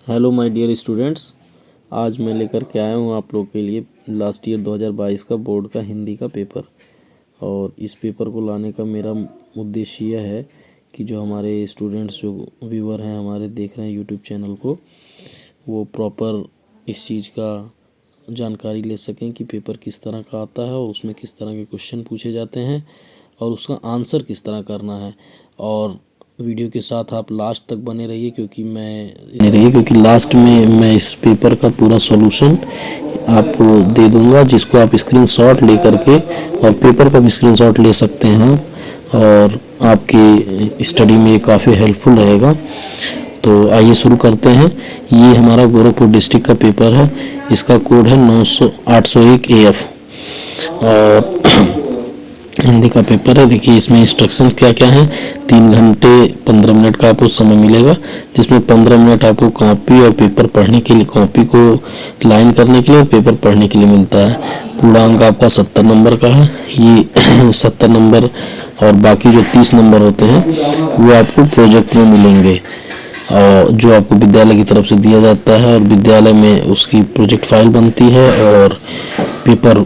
Hello my dear students. आज मैं लेकर के आया हूँ आप लोग के लिए लास्ट ईयर 2022 का बोर्ड का हिंदी का पेपर। और इस पेपर को लाने का मेरा उद्देश्य यह है कि जो हमारे स्टूडेंट्स जो व्यूअर हैं हमारे देख रहे हैं यूट्यूब चैनल को, वो प्रॉपर इस चीज़ का जानकारी ले सकें कि पेपर किस तरह का आता है और उसमें किस तरह के क्वेश्चन पूछे जाते हैं और उसका आंसर किस तरह करना है। और वीडियो के साथ आप लास्ट तक बने रहिए क्योंकि लास्ट में मैं इस पेपर का पूरा सॉल्यूशन आपको दे दूंगा, जिसको आप स्क्रीनशॉट ले करके और पेपर का भी स्क्रीनशॉट ले सकते हैं और आपकी स्टडी में काफ़ी हेल्पफुल रहेगा। तो आइए शुरू करते हैं। ये हमारा गोरखपुर डिस्ट्रिक्ट का पेपर है। इसका कोड है 801 AF और हिंदी का पेपर है। देखिए इसमें इंस्ट्रक्शन क्या क्या है। 3 घंटे 15 मिनट का आपको समय मिलेगा, जिसमें 15 मिनट आपको कॉपी और पेपर पढ़ने के लिए, कॉपी को लाइन करने के लिए और पेपर पढ़ने के लिए मिलता है। पूर्णांक आपका 70 नंबर का है। ये 70 नंबर और बाकी जो 30 नंबर होते हैं वो आपको प्रोजेक्ट में मिलेंगे और जो आपको विद्यालय की तरफ से दिया जाता है और विद्यालय में उसकी प्रोजेक्ट फाइल बनती है और पेपर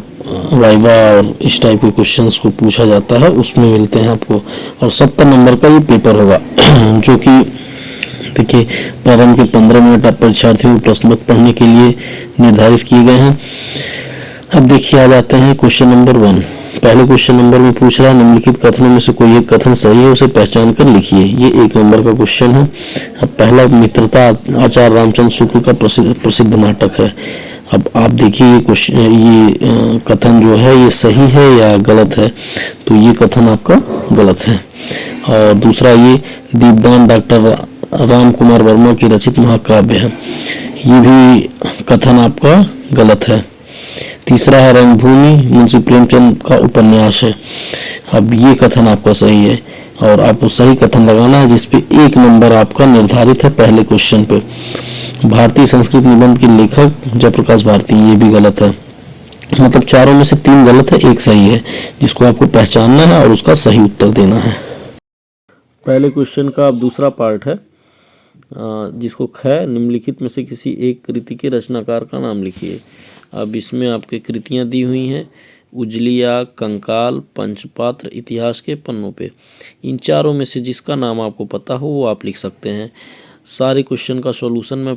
वाइवा और इस टाइप के क्वेश्चंस को पूछा जाता है, उसमें मिलते हैं आपको। और 70 नंबर का ये पेपर होगा जो कि देखिए प्रारंभ के 15 मिनट आप परीक्षार्थियों को प्रश्न पत्र पढ़ने के लिए निर्धारित किए गए हैं। अब देखिए आ जाते हैं क्वेश्चन नंबर 1। पहले क्वेश्चन नंबर में पूछ रहा है निम्नलिखित कथनों में से कोई एक कथन सही है, उसे पहचान कर लिखिए। ये 1 नंबर का क्वेश्चन है। अब पहला मित्रता आचार्य रामचंद्र शुक्ल का प्रसिद्ध नाटक है। अब आप देखिए ये क्वेश्चन, ये कथन जो है ये सही है या गलत है। तो ये कथन आपका गलत है। और दूसरा ये दीपदान डॉक्टर राम कुमार वर्मा की रचित महाकाव्य है। ये भी कथन आपका गलत है। तीसरा है रंगभूमि मुंशी प्रेमचंद का उपन्यास है। अब ये कथन आपका सही है और आपको सही कथन लगाना है, जिसपे 1 नंबर आपका निर्धारित है पहले क्वेश्चन पे। भारतीय संस्कृत निबंध के लेखक जयप्रकाश भारती, ये भी गलत है। मतलब चारों में से 3 गलत है, 1 सही है, जिसको आपको पहचानना है और उसका सही उत्तर देना है। पहले क्वेश्चन का अब दूसरा पार्ट है, जिसको है निम्नलिखित में से किसी एक कृति के रचनाकार का नाम लिखिए। अब इसमें आपके कृतियां दी हुई हैं उजलिया, कंकाल, पंचपात्र, इतिहास के पन्नों पे। इन चारों में से जिसका नाम आपको पता हो वो आप लिख सकते हैं। सारे क्वेश्चन का सॉल्यूशन मैं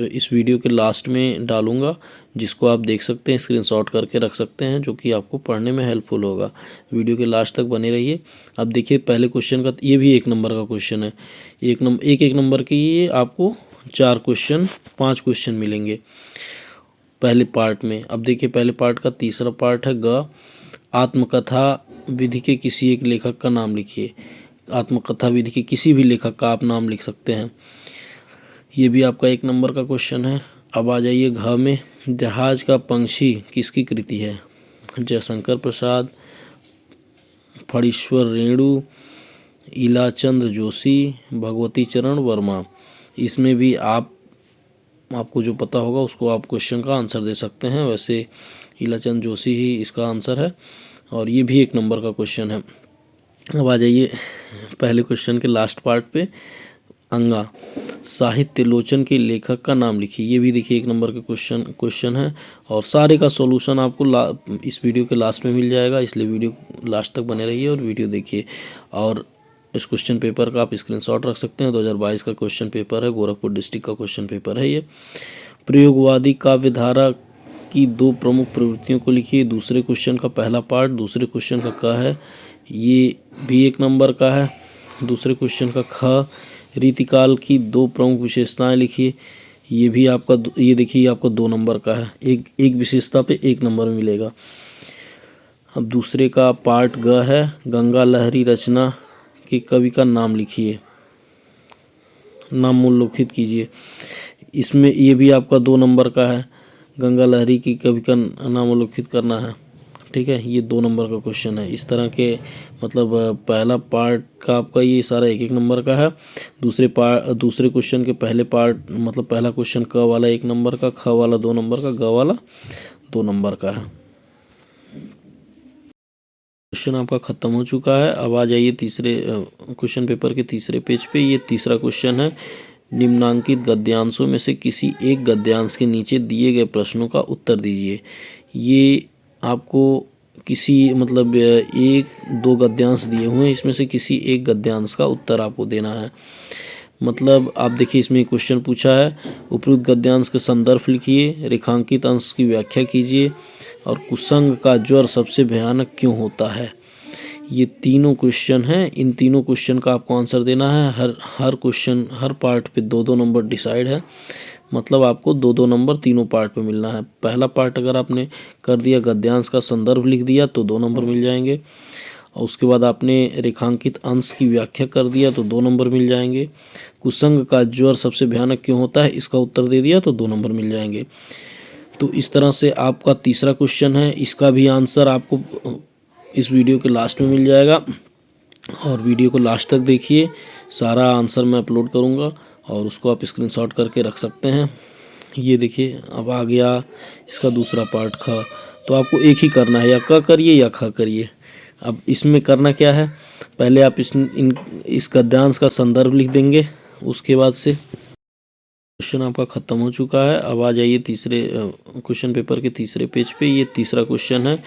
इस वीडियो के लास्ट में डालूंगा, जिसको आप देख सकते हैं, स्क्रीनशॉट करके रख सकते हैं, जो कि आपको पढ़ने में हेल्पफुल होगा। वीडियो के लास्ट तक बने रहिए। अब देखिए पहले क्वेश्चन का, ये भी 1 नंबर का क्वेश्चन है। एक नंबर के ये आपको 4 क्वेश्चन 5 क्वेश्चन मिलेंगे पहले पार्ट में। अब देखिए पहले पार्ट का तीसरा पार्ट है ग। आत्मकथा विधि के किसी एक लेखक का नाम लिखिए। आत्मकथा विधि के किसी भी लेखक का आप नाम लिख सकते हैं। ये भी आपका 1 नंबर का क्वेश्चन है। अब आ जाइए घ में। जहाज का पंछी किसकी कृति है? जयशंकर प्रसाद, फणीश्वर रेणु, इलाचंद्र जोशी, भगवती चरण वर्मा। इसमें भी आपको जो पता होगा उसको आप क्वेश्चन का आंसर दे सकते हैं। वैसे इलाचंद जोशी ही इसका आंसर है और ये भी 1 नंबर का क्वेश्चन है। अब आ जाइए पहले क्वेश्चन के लास्ट पार्ट पे। अंगा साहित्य लोचन के लेखक का नाम लिखिए। ये भी देखिए 1 नंबर का क्वेश्चन है और सारे का सॉल्यूशन आपको इस वीडियो के लास्ट में मिल जाएगा, इसलिए वीडियो लास्ट तक बने रहिए और वीडियो देखिए। और इस क्वेश्चन पेपर का आप स्क्रीनशॉट रख सकते हैं। 2022 का क्वेश्चन पेपर है, गोरखपुर डिस्ट्रिक्ट का क्वेश्चन पेपर है ये। प्रयोगवादी काव्यधारा की 2 प्रमुख प्रवृत्तियों को लिखिए। दूसरे क्वेश्चन का पहला पार्ट दूसरे क्वेश्चन का क है, ये भी 1 नंबर का है। दूसरे क्वेश्चन का ख, रीतिकाल की 2 प्रमुख विशेषताएं लिखिए। ये भी आपका, ये देखिए आपको 2 नंबर का है। एक विशेषता पे 1 नंबर मिलेगा। अब दूसरे का पार्ट ग है, गंगा लहरी रचना के कवि का नाम लिखिए, नाम उल्लेखित कीजिए। इसमें ये भी आपका 2 नंबर का है। गंगा लहरी की कवि का नाम उल्लेखित करना है। ठीक है, ये 2 नंबर का क्वेश्चन है। इस तरह के मतलब पहला पार्ट का आपका ये सारा 1-1 नंबर का है। दूसरे क्वेश्चन के पहले पार्ट मतलब पहला क्वेश्चन क वाला 1 नंबर का, ख वाला 2 नंबर का, ग वाला 2 नंबर का है। क्वेश्चन आपका खत्म हो चुका है। अब आ जाइए तीसरे क्वेश्चन पेपर के तीसरे पेज पे। ये तीसरा क्वेश्चन है, निम्नांकित गद्यांशों में से किसी एक गद्यांश के नीचे दिए गए प्रश्नों का उत्तर दीजिए। ये आपको किसी मतलब एक दो गद्यांश दिए हुए हैं, इसमें से किसी एक गद्यांश का उत्तर आपको देना है। मतलब आप देखिए इसमें क्वेश्चन पूछा है, उपयुक्त गद्यांश के संदर्भ लिखिए, रेखांकित अंश की व्याख्या कीजिए और कुसंग का ज्वर सबसे भयानक क्यों होता है। ये तीनों क्वेश्चन हैं। इन तीनों क्वेश्चन का आपको आंसर देना है। हर क्वेश्चन हर पार्ट पे 2-2 नंबर डिसाइड है। मतलब आपको 2-2 नंबर तीनों पार्ट पे मिलना है। पहला पार्ट अगर आपने कर दिया, गद्यांश का संदर्भ लिख दिया, तो 2 नंबर मिल जाएंगे। और उसके बाद आपने रेखांकित अंश की व्याख्या कर दिया तो 2 नंबर मिल जाएंगे। कुसंग का ज्वर सबसे भयानक क्यों होता है, इसका उत्तर दे दिया तो 2 नंबर मिल जाएंगे। तो इस तरह से आपका तीसरा क्वेश्चन है, इसका भी आंसर आपको इस वीडियो के लास्ट में मिल जाएगा। और वीडियो को लास्ट तक देखिए, सारा आंसर मैं अपलोड करूँगा और उसको आप स्क्रीनशॉट करके रख सकते हैं। ये देखिए अब आ गया इसका दूसरा पार्ट ख। तो आपको एक ही करना है, या क करिए या ख करिए। अब इसमें करना क्या है, पहले आप इस गद्यांश का संदर्भ लिख देंगे। उसके बाद से क्वेश्चन आपका ख़त्म हो चुका है। अब आ जाइए तीसरे क्वेश्चन पेपर के तीसरे पेज पे। ये तीसरा क्वेश्चन है,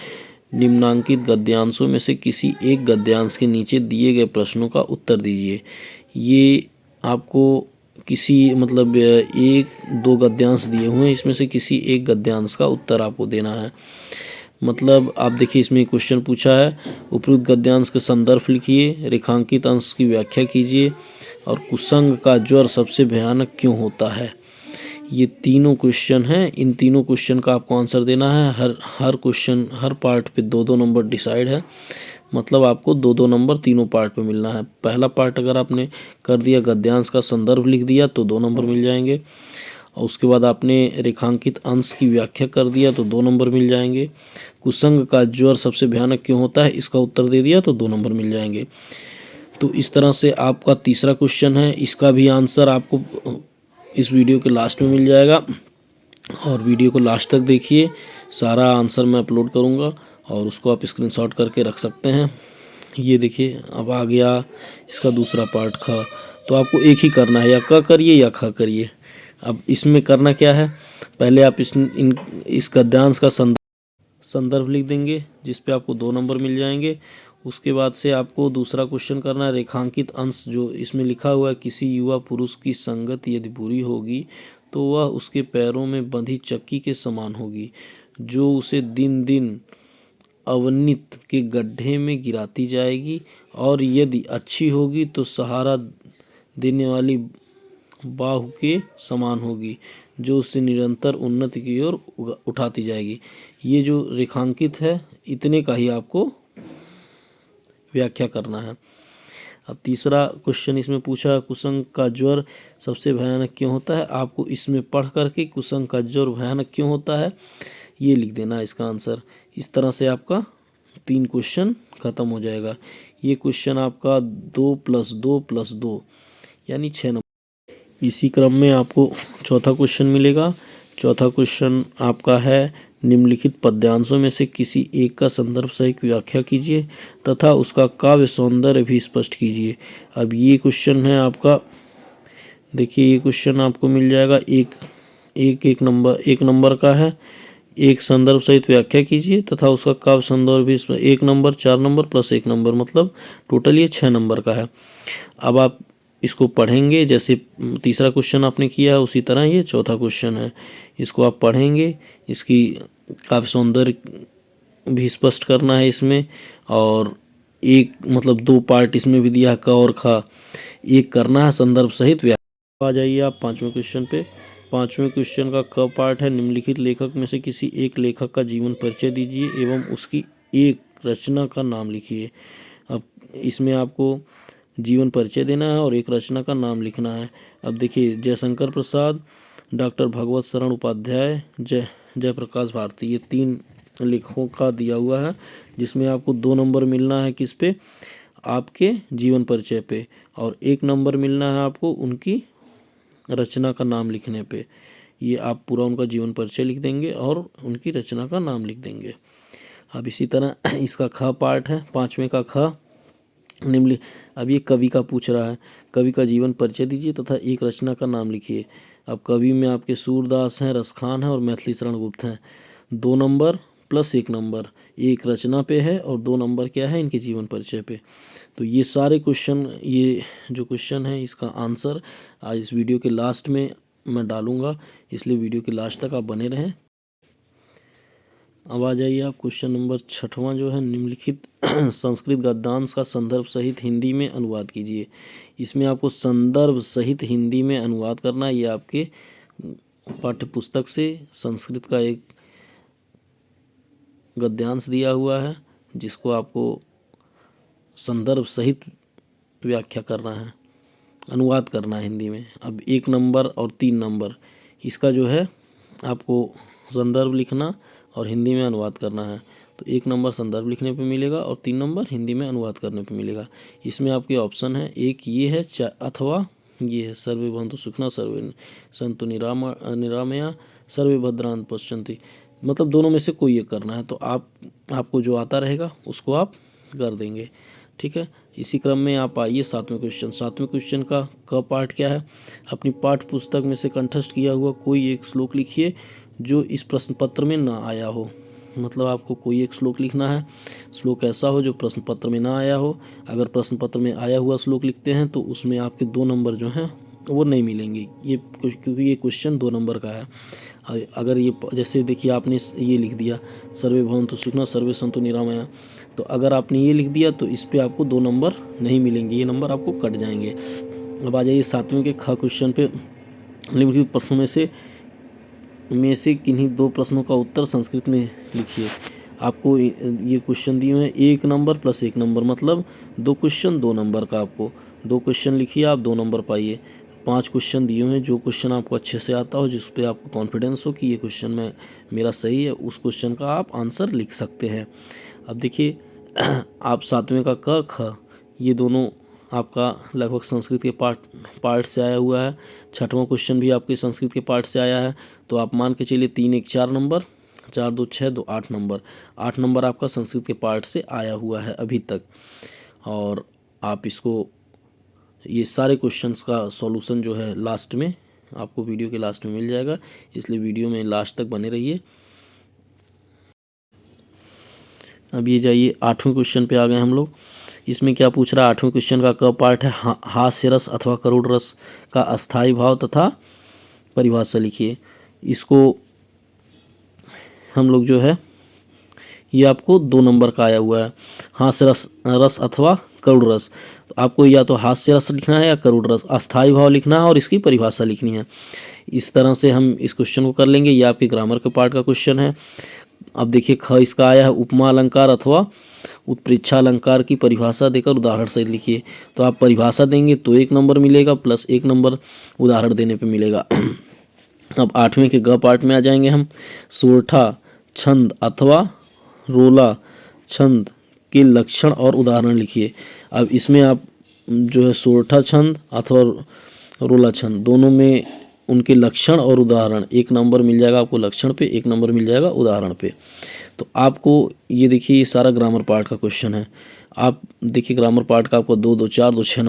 निम्नांकित गद्यांशों में से किसी एक गद्यांश के नीचे दिए गए प्रश्नों का उत्तर दीजिए। ये आपको किसी मतलब एक दो गद्यांश दिए हुए हैं, इसमें से किसी एक गद्यांश का उत्तर आपको देना है। मतलब आप देखिए इसमें क्वेश्चन पूछा है, उपयुक्त गद्यांश के संदर्भ लिखिए, रेखांकित अंश की व्याख्या कीजिए और कुसंग का ज्वर सबसे भयानक क्यों होता है। ये तीनों क्वेश्चन हैं। इन तीनों क्वेश्चन का आपको आंसर देना है। हर क्वेश्चन हर पार्ट पे 2-2 नंबर डिसाइड है। मतलब आपको 2-2 नंबर तीनों पार्ट पे मिलना है। पहला पार्ट अगर आपने कर दिया, गद्यांश का संदर्भ लिख दिया, तो 2 नंबर मिल जाएंगे। और उसके बाद आपने रेखांकित अंश की व्याख्या कर दिया तो 2 नंबर मिल जाएंगे। कुसंग का ज्वर सबसे भयानक क्यों होता है, इसका उत्तर दे दिया तो 2 नंबर मिल जाएंगे। तो इस तरह से आपका तीसरा क्वेश्चन है, इसका भी आंसर आपको इस वीडियो के लास्ट में मिल जाएगा। और वीडियो को लास्ट तक देखिए, सारा आंसर मैं अपलोड करूँगा और उसको आप स्क्रीनशॉट करके रख सकते हैं। ये देखिए अब आ गया इसका दूसरा पार्ट ख। तो आपको एक ही करना है, या क करिए या ख करिए। अब इसमें करना क्या है, पहले आप इस गद्यांश का संदर्भ लिख देंगे, जिस पे आपको 2 नंबर मिल जाएंगे। उसके बाद से आपको दूसरा क्वेश्चन करना है, रेखांकित अंश जो इसमें लिखा हुआ है, किसी युवा पुरुष की संगत यदि बुरी होगी तो वह उसके पैरों में बंधी चक्की के समान होगी, जो उसे दिन दिन अवनीत के गड्ढे में गिराती जाएगी, और यदि अच्छी होगी तो सहारा देने वाली बाहु के समान होगी, जो उसे निरंतर उन्नति की ओर उठाती जाएगी। ये जो रेखांकित है, इतने का ही आपको व्याख्या करना है। अब तीसरा क्वेश्चन इसमें पूछा है, कुसंग का ज्वर सबसे भयानक क्यों होता है। आपको इसमें पढ़ करके कुसंग का ज्वर भयानक क्यों होता है ये लिख देना है इसका आंसर। इस तरह से आपका 3 क्वेश्चन ख़त्म हो जाएगा। ये क्वेश्चन आपका 2 + 2 + 2 यानी 6 नंबर। इसी क्रम में आपको चौथा क्वेश्चन मिलेगा। चौथा क्वेश्चन आपका है, निम्नलिखित पद्यांशों में से किसी एक का संदर्भ सहित व्याख्या कीजिए तथा उसका काव्य सौंदर्य भी स्पष्ट कीजिए। अब ये क्वेश्चन है आपका, देखिए ये क्वेश्चन आपको मिल जाएगा एक नंबर का है। एक संदर्भ सहित व्याख्या कीजिए तथा उसका काव्य सौंदर्य भी 1 नंबर, 4 नंबर + 1 नंबर, मतलब टोटल ये 6 नंबर का है। अब आप इसको पढ़ेंगे, जैसे तीसरा क्वेश्चन आपने किया है उसी तरह ये चौथा क्वेश्चन है। इसको आप पढ़ेंगे, इसकी काव्य सौंदर्य भी स्पष्ट करना है इसमें। और एक मतलब 2 पार्ट इसमें भी दिया है, क और ख। एक करना है संदर्भ सहित व्याख्या। आ जाइए आप 5वें क्वेश्चन पे। 5वें क्वेश्चन का क पार्ट है, निम्नलिखित लेखक में से किसी एक लेखक का जीवन परिचय दीजिए एवं उसकी एक रचना का नाम लिखिए। अब इसमें आपको जीवन परिचय देना है और एक रचना का नाम लिखना है। अब देखिए, जयशंकर प्रसाद, डॉक्टर भगवत शरण उपाध्याय, जयप्रकाश भारती, ये 3 लेखकों का दिया हुआ है, जिसमें आपको 2 नंबर मिलना है किस पे, आपके जीवन परिचय पे, और 1 नंबर मिलना है आपको उनकी रचना का नाम लिखने पे। ये आप पूरा उनका जीवन परिचय लिख देंगे और उनकी रचना का नाम लिख देंगे। अब इसी तरह इसका ख पार्ट है, 5वें का ख। निम्न अब ये कवि का पूछ रहा है, कवि का जीवन परिचय दीजिए तथा एक रचना का नाम लिखिए। अब कवि में आपके सूरदास हैं, रसखान हैं और मैथिली शरण गुप्त हैं। 2 नंबर प्लस 1 नंबर, एक रचना पे है और 2 नंबर क्या है, इनके जीवन परिचय पे। तो ये सारे क्वेश्चन, ये जो क्वेश्चन है इसका आंसर आज इस वीडियो के लास्ट में मैं डालूंगा, इसलिए वीडियो के लास्ट तक आप बने रहें। अब आ जाइए आप क्वेश्चन नंबर 6वां जो है, निम्नलिखित संस्कृत गद्यांश का संदर्भ सहित हिंदी में अनुवाद कीजिए। इसमें आपको संदर्भ सहित हिंदी में अनुवाद करना है। ये आपके पाठ्य पुस्तक से संस्कृत का एक गद्यांश दिया हुआ है, जिसको आपको संदर्भ सहित व्याख्या करना है, अनुवाद करना है हिंदी में। अब 1 नंबर और 3 नंबर, इसका जो है आपको संदर्भ लिखना और हिंदी में अनुवाद करना है। तो 1 नंबर संदर्भ लिखने पे मिलेगा और 3 नंबर हिंदी में अनुवाद करने पे मिलेगा। इसमें आपके ऑप्शन है, एक ये है अथवा ये है, सर्वे भवन्तु सुखिनः सर्वे सन्तु निरामया सर्वे भद्राणि पश्यन्ति, मतलब दोनों में से कोई एक करना है। तो आपको जो आता रहेगा उसको आप कर देंगे, ठीक है। इसी क्रम में आप आइए 7वें क्वेश्चन। 7वें क्वेश्चन का पार्ट क्या है, अपनी पाठ्य पुस्तक में से कंठस्थ किया हुआ कोई एक श्लोक लिखिए जो इस प्रश्न पत्र में ना आया हो। मतलब आपको कोई एक श्लोक लिखना है, श्लोक ऐसा हो जो प्रश्न पत्र में ना आया हो। अगर प्रश्न पत्र में आया हुआ श्लोक लिखते हैं तो उसमें आपके 2 नंबर जो हैं वो नहीं मिलेंगे, ये क्योंकि ये क्वेश्चन 2 नंबर का है। अगर ये जैसे देखिए आपने ये लिख दिया सर्वे भवन्तु सुखिनः सर्वे सन्तु निरामया, तो अगर आपने ये लिख दिया तो इस पे आपको 2 नंबर नहीं मिलेंगे, ये नंबर आपको कट जाएंगे। अब आ जाइए 7वें के ख क्वेश्चन पे। निम्नलिखित प्रश्नों में से किन्हीं 2 प्रश्नों का उत्तर संस्कृत में लिखिए। आपको ये क्वेश्चन दिए हैं 1 नंबर प्लस 1 नंबर, मतलब 2 क्वेश्चन 2 नंबर का। आपको 2 क्वेश्चन लिखिए, आप 2 नंबर पाइए। 5 क्वेश्चन दिए हुए हैं, जो क्वेश्चन आपको अच्छे से आता हो, जिस पे आपको कॉन्फिडेंस हो कि ये क्वेश्चन मेरा सही है, उस क्वेश्चन का आप आंसर लिख सकते हैं। अब देखिए आप 7वें का क ख, ये दोनों आपका लगभग संस्कृत के पार्ट से आया हुआ है। 6वां क्वेश्चन भी आपके संस्कृत के पार्ट से आया है। तो आप मान के चलिए 3 1 4 नंबर, 4 2 6 2 8 नंबर, 8 नंबर आपका संस्कृत के पार्ट से आया हुआ है अभी तक। और आप इसको, ये सारे क्वेश्चंस का सॉल्यूशन जो है लास्ट में आपको वीडियो के लास्ट में मिल जाएगा, इसलिए वीडियो में लास्ट तक बने रहिए। अब ये जाइए 8वें क्वेश्चन पे आ गए हम लोग। इसमें क्या पूछ रहा है, 8वें क्वेश्चन का क पार्ट है, हास्य रस अथवा करुण रस का अस्थायी भाव तथा परिभाषा लिखिए। इसको हम लोग जो है, ये आपको 2 नंबर का आया हुआ है, हास्य रस अथवा करुण रस। तो आपको या तो हास्य रस लिखना है या करुण रस, अस्थायी भाव लिखना है और इसकी परिभाषा लिखनी है। इस तरह से हम इस क्वेश्चन को कर लेंगे। ये आपके ग्रामर के पार्ट का क्वेश्चन है। अब देखिए ख इसका आया है, उपमा अलंकार अथवा उत्प्रेक्षा अलंकार की परिभाषा देकर उदाहरण सहित लिखिए। तो आप परिभाषा देंगे तो 1 नंबर मिलेगा, प्लस 1 नंबर उदाहरण देने पे मिलेगा। अब 8वें के ग पार्ट में आ जाएंगे हम। सोरठा छंद अथवा रोला छंद के लक्षण और उदाहरण लिखिए। अब इसमें आप जो है सोरठा छंद अथवा रोला छंद, दोनों में उनके लक्षण और उदाहरण, 1 नंबर मिल जाएगा आपको लक्षण पे, 1 नंबर मिल जाएगा उदाहरण पे। तो आपको ये देखिए, ये सारा ग्रामर पार्ट का क्वेश्चन है। आप देखिए ग्रामर पार्ट का आपको 2 2 4 2 6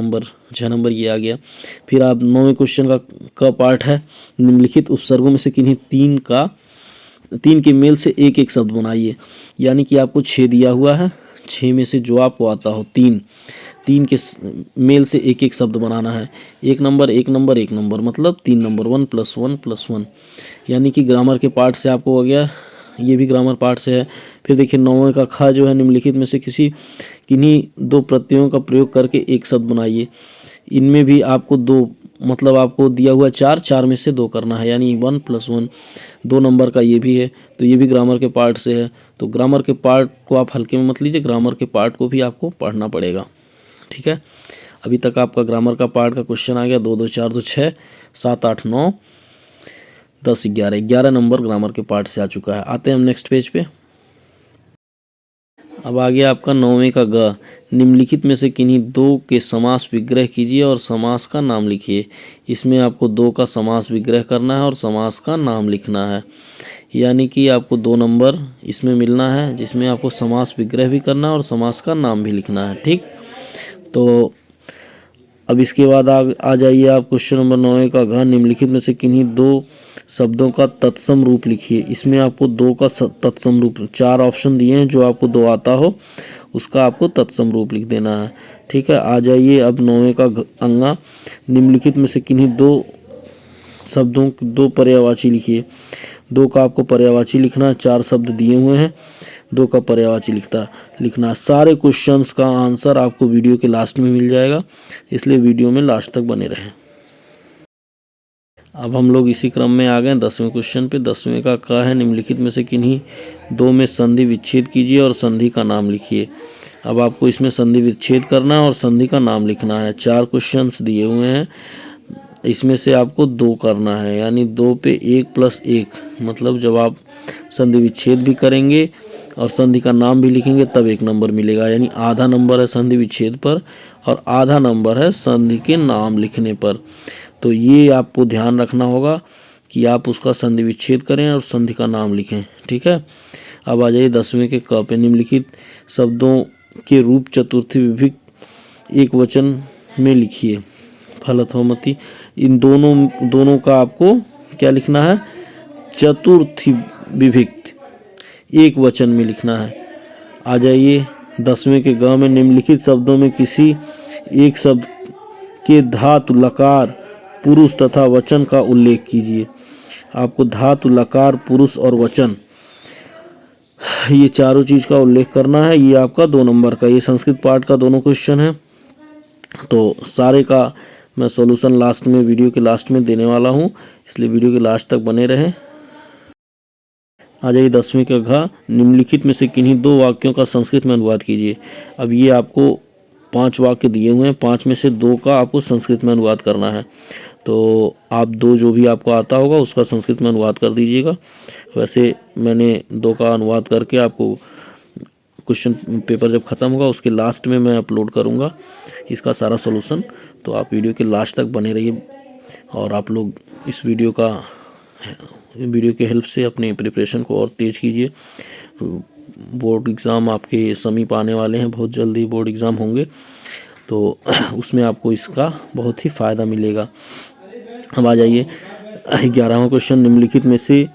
नंबर ये आ गया। फिर आप 9वें क्वेश्चन का पार्ट है, निम्नलिखित उपसर्गों में से किन्हीं 3 के मेल से एक एक शब्द बनाइए। यानी कि आपको 6 दिया हुआ है, 6 में से जो आपको आता हो 3 के मेल से एक एक शब्द बनाना है। 1 नंबर 1 नंबर 1 नंबर, मतलब 3 नंबर, 1 + 1 + 1। यानी कि ग्रामर के पार्ट से आपको हो गया, ये भी ग्रामर पार्ट से है। फिर देखिए 9वें का ख जो है, निम्नलिखित में से किन्हीं 2 प्रत्ययों का प्रयोग करके एक शब्द बनाइए। इनमें भी आपको 2, मतलब आपको दिया हुआ 4 में से 2 करना है, यानी 1 + 1, 2 नंबर का ये भी है। तो ये भी ग्रामर के पार्ट से है। तो ग्रामर के पार्ट को आप हल्के में मत लीजिए, ग्रामर के पार्ट को भी आपको पढ़ना पड़ेगा, ठीक है। अभी तक आपका ग्रामर का पार्ट का क्वेश्चन आ गया 2 2 4 2 6 7 8 9 10 11 नंबर ग्रामर के पार्ट से आ चुका है। आते हैं हम नेक्स्ट पेज पे। अब आ गया आपका 9वें का ग। निम्नलिखित में से किन्हीं 2 के समास विग्रह कीजिए और समास का नाम लिखिए। इसमें आपको 2 का समास विग्रह करना है और समास का नाम लिखना है। यानी कि आपको 2 नंबर इसमें मिलना है, जिसमें आपको समास विग्रह भी करना है और समास का नाम भी लिखना है, ठीक। तो अब इसके बाद आ जाइए आप क्वेश्चन नंबर 9 का घ निम्नलिखित में से किन्हीं दो शब्दों का तत्सम रूप लिखिए। इसमें आपको दो का तत्सम रूप, 4 ऑप्शन दिए हैं, जो आपको 2 आता हो उसका आपको तत्सम रूप लिख देना है। ठीक है, आ जाइए अब 9 का अंगा निम्नलिखित में से किन्हीं दो शब्दों दो पर्यायवाची लिखिए। 2 का आपको पर्यायवाची लिखना है, 4 शब्द दिए हुए हैं, 2 का पर्यायवाची लिखना। सारे क्वेश्चंस का आंसर आपको वीडियो के लास्ट में मिल जाएगा, इसलिए वीडियो में लास्ट तक बने रहें। अब हम लोग इसी क्रम में आ गए 10वें क्वेश्चन पे। 10वें का क है निम्नलिखित में से किन्हीं दो में संधि विच्छेद कीजिए और संधि का नाम लिखिए। अब आपको इसमें संधि विच्छेद करना है और संधि का नाम लिखना है। 4 क्वेश्चंस दिए हुए हैं, इसमें से आपको 2 करना है, यानी 2 पे 1 + 1, मतलब जब आप संधि विच्छेद भी करेंगे और संधि का नाम भी लिखेंगे तब 1 नंबर मिलेगा। यानी आधा नंबर है संधि विच्छेद पर और आधा नंबर है संधि के नाम लिखने पर। तो ये आपको ध्यान रखना होगा कि आप उसका संधि विच्छेद करें और संधि का नाम लिखें। ठीक है, अब आ जाइए 10वें के क पे। निम्नलिखित शब्दों के रूप चतुर्थी विभक्त एक वचन में लिखिए। फलथोमति, इन दोनों का आपको क्या लिखना है? चतुर्थी विभक्त एक वचन में लिखना है। आ जाइए 10वें के ग में निम्नलिखित शब्दों में किसी एक शब्द के धातु लकार पुरुष तथा वचन का उल्लेख कीजिए। आपको धातु लकार पुरुष और वचन ये चारों चीज का उल्लेख करना है। ये आपका 2 नंबर का, ये संस्कृत पार्ट का दोनों क्वेश्चन है। तो सारे का मैं सॉल्यूशन लास्ट में, वीडियो के लास्ट में देने वाला हूँ, इसलिए वीडियो के लास्ट तक बने रहें। आ जाइए 10वें का घ निम्नलिखित में से किन्हीं 2 वाक्यों का संस्कृत में अनुवाद कीजिए। अब ये आपको 5 वाक्य दिए हुए हैं, 5 में से 2 का आपको संस्कृत में अनुवाद करना है। तो आप 2 जो भी आपको आता होगा उसका संस्कृत में अनुवाद कर दीजिएगा। वैसे मैंने 2 का अनुवाद करके आपको क्वेश्चन पेपर जब ख़त्म होगा उसके लास्ट में मैं अपलोड करूँगा इसका सारा सॉल्यूशन। तो आप वीडियो के लास्ट तक बने रहिए और आप लोग इस वीडियो के हेल्प से अपने प्रिपरेशन को और तेज़ कीजिए। बोर्ड एग्ज़ाम आपके समीप आने वाले हैं, बहुत जल्दी बोर्ड एग्ज़ाम होंगे, तो उसमें आपको इसका बहुत ही फ़ायदा मिलेगा। अब आ जाइए 11वां क्वेश्चन निम्नलिखित में से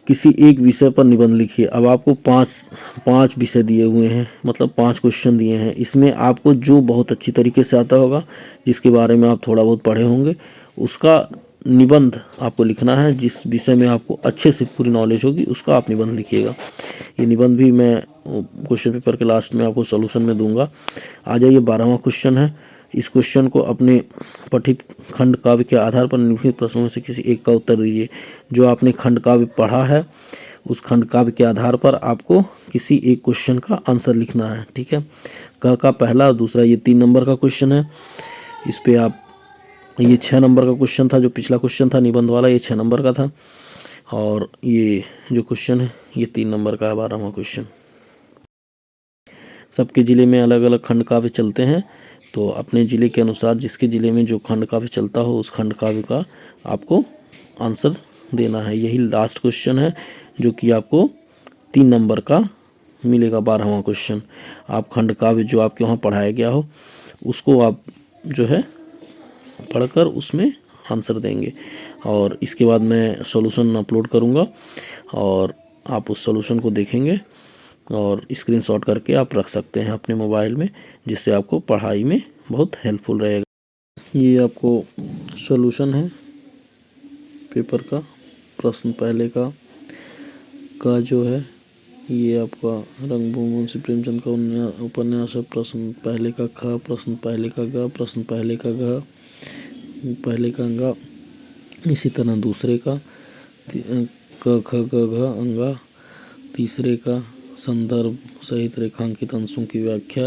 किसी एक विषय पर निबंध लिखिए। अब आपको 5 विषय दिए हुए हैं, मतलब 5 क्वेश्चन दिए हैं। इसमें आपको जो बहुत अच्छी तरीके से आता होगा, जिसके बारे में आप थोड़ा बहुत पढ़े होंगे, उसका निबंध आपको लिखना है। जिस विषय में आपको अच्छे से पूरी नॉलेज होगी उसका आप निबंध लिखिएगा। ये निबंध भी मैं क्वेश्चन पेपर के लास्ट में आपको सॉल्यूशन में दूंगा। आ जाइए 12वां क्वेश्चन है। इस क्वेश्चन को अपने पठित खंड काव्य के आधार पर निम्नलिखित प्रश्नों में से किसी एक का उत्तर दीजिए। जो आपने खंड काव्य पढ़ा है उस खंड काव्य के आधार पर आपको किसी एक क्वेश्चन का आंसर लिखना है। ठीक है, क का पहला, दूसरा, ये 3 नंबर का क्वेश्चन है। इस पे आप, ये 6 नंबर का क्वेश्चन था, जो पिछला क्वेश्चन था निबंध वाला, ये 6 नंबर का था। और ये जो क्वेश्चन है ये 3 नंबर का है, 12वां क्वेश्चन। सबके ज़िले में अलग अलग खंड काव्य चलते हैं, तो अपने ज़िले के अनुसार जिसके ज़िले में जो खंड काव्य चलता हो उस खंड काव्य का आपको आंसर देना है। यही लास्ट क्वेश्चन है जो कि आपको 3 नंबर का मिलेगा, 12वां क्वेश्चन। आप खंड काव्य जो आपके वहाँ पढ़ाया गया हो उसको आप जो है पढ़कर उसमें आंसर देंगे। और इसके बाद मैं सॉल्यूशन अपलोड करूँगा और आप उस सॉल्यूशन को देखेंगे और स्क्रीनशॉट करके आप रख सकते हैं अपने मोबाइल में, जिससे आपको पढ़ाई में बहुत हेल्पफुल रहेगा। ये आपको सॉल्यूशन है पेपर का। प्रश्न पहले का जो है ये आपका रंगभूमि मुंशी प्रेमचंद का उपन्यास है। प्रश्न पहले का ख, प्रश्न पहले का ग, प्रश्न पहले का घ, पहले का अंगा, इसी तरह दूसरे का क ख ग घ अंगा, तीसरे का संदर्भ सहित रेखांकित अंशों की व्याख्या।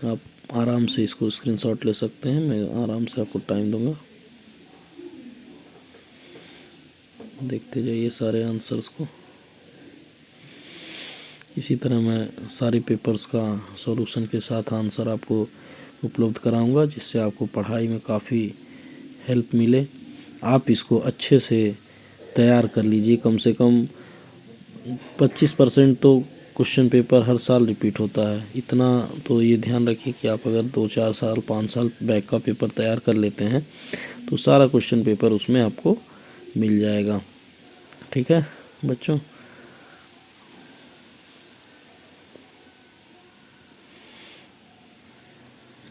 आप आराम से इसको स्क्रीनशॉट ले सकते हैं, मैं आराम से आपको टाइम दूंगा, देखते जाइए सारे आंसर्स को। इसी तरह मैं सारे पेपर्स का सॉल्यूशन के साथ आंसर आपको उपलब्ध कराऊंगा, जिससे आपको पढ़ाई में काफ़ी हेल्प मिले। आप इसको अच्छे से तैयार कर लीजिए, कम से कम 25% तो क्वेश्चन पेपर हर साल रिपीट होता है। इतना तो ये ध्यान रखिए कि आप अगर 2-4 साल 5 साल बैक का पेपर तैयार कर लेते हैं तो सारा क्वेश्चन पेपर उसमें आपको मिल जाएगा। ठीक है बच्चों।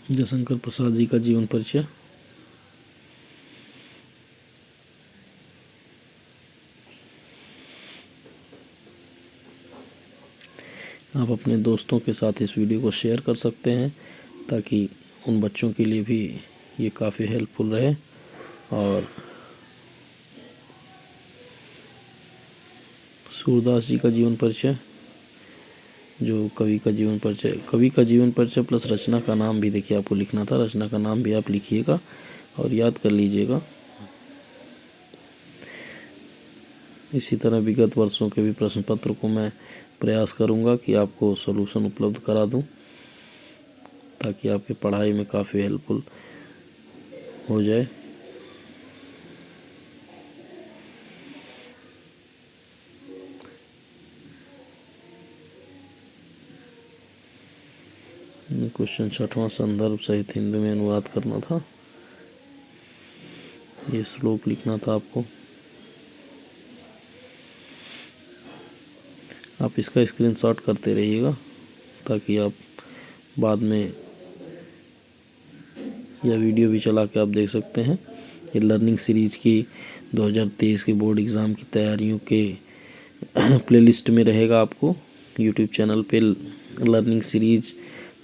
जयशंकर प्रसाद जी का जीवन परिचय। आप अपने दोस्तों के साथ इस वीडियो को शेयर कर सकते हैं ताकि उन बच्चों के लिए भी ये काफ़ी हेल्पफुल रहे। और सूरदास जी का जीवन परिचय, जो कवि का जीवन परिचय प्लस रचना का नाम भी देखिए आपको लिखना था। रचना का नाम भी आप लिखिएगा और याद कर लीजिएगा। इसी तरह विगत वर्षों के भी प्रश्न पत्र को मैं प्रयास करूंगा कि आपको सॉल्यूशन उपलब्ध करा दूं ताकि आपकी पढ़ाई में काफ़ी हेल्पफुल हो जाए। क्वेश्चन 6वां संदर्भ सहित हिंदी में अनुवाद करना था। ये श्लोक लिखना था आपको। आप इसका स्क्रीनशॉट करते रहिएगा ताकि आप बाद में यह वीडियो भी चला के आप देख सकते हैं। ये लर्निंग सीरीज की 2023 के बोर्ड एग्ज़ाम की तैयारियों के प्लेलिस्ट में रहेगा। आपको यूट्यूब चैनल पे लर्निंग सीरीज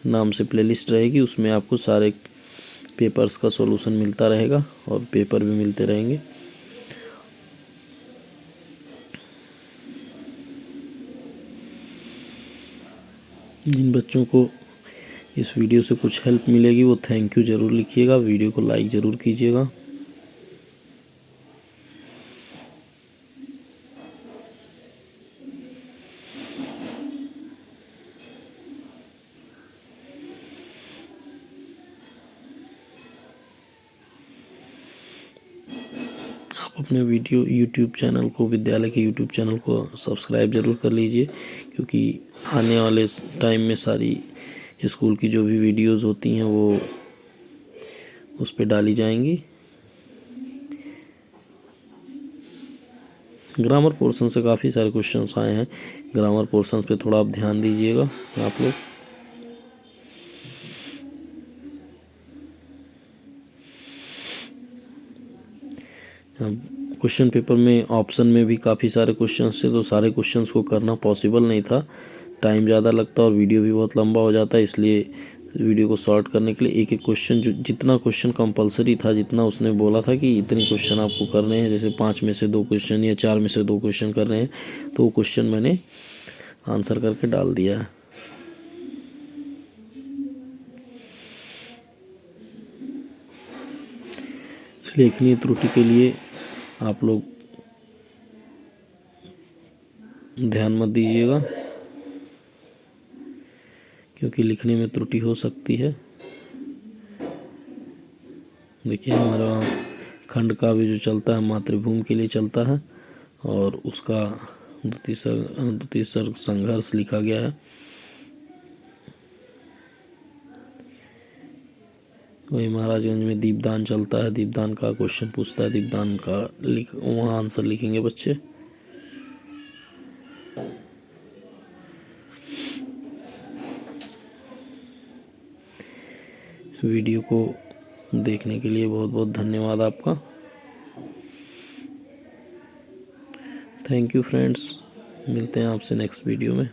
नाम से प्लेलिस्ट रहेगी, उसमें आपको सारे पेपर्स का सॉल्यूशन मिलता रहेगा और पेपर भी मिलते रहेंगे। जिन बच्चों को इस वीडियो से कुछ हेल्प मिलेगी वो थैंक यू ज़रूर लिखिएगा, वीडियो को लाइक ज़रूर कीजिएगा। आप अपने यूट्यूब चैनल को, विद्यालय के यूट्यूब चैनल को सब्सक्राइब ज़रूर कर लीजिए, क्योंकि आने वाले टाइम में सारी स्कूल की जो भी वीडियोस होती हैं वो उस पर डाली जाएंगी। ग्रामर पोर्शन से काफ़ी सारे क्वेश्चंस आए हैं। ग्रामर पोर्शन पे थोड़ा आप ध्यान दीजिएगा आप लोग। क्वेश्चन पेपर में ऑप्शन में भी काफ़ी सारे क्वेश्चंस थे, तो सारे क्वेश्चंस को करना पॉसिबल नहीं था, टाइम ज़्यादा लगता और वीडियो भी बहुत लंबा हो जाता है। इसलिए वीडियो को शॉर्ट करने के लिए एक एक क्वेश्चन, जो जितना क्वेश्चन कंपलसरी था, जितना उसने बोला था कि इतने क्वेश्चन आपको करने हैं, जैसे 5 में से 2 क्वेश्चन या 4 में से 2 क्वेश्चन कर रहे हैं, तो वो क्वेश्चन मैंने आंसर करके डाल दिया है। लेखनीय त्रुटि के लिए आप लोग ध्यान मत दीजिएगा, क्योंकि लिखने में त्रुटि हो सकती है। देखिए हमारा खंड काव्य जो चलता है मातृभूमि के लिए चलता है और उसका द्वितीय सर्ग संघर्ष लिखा गया है। वही महाराजगंज में दीपदान चलता है, दीपदान का क्वेश्चन पूछता है, दीपदान का वहाँ आंसर लिखेंगे बच्चे। वीडियो को देखने के लिए बहुत बहुत धन्यवाद आपका। थैंक यू फ्रेंड्स, मिलते हैं आपसे नेक्स्ट वीडियो में।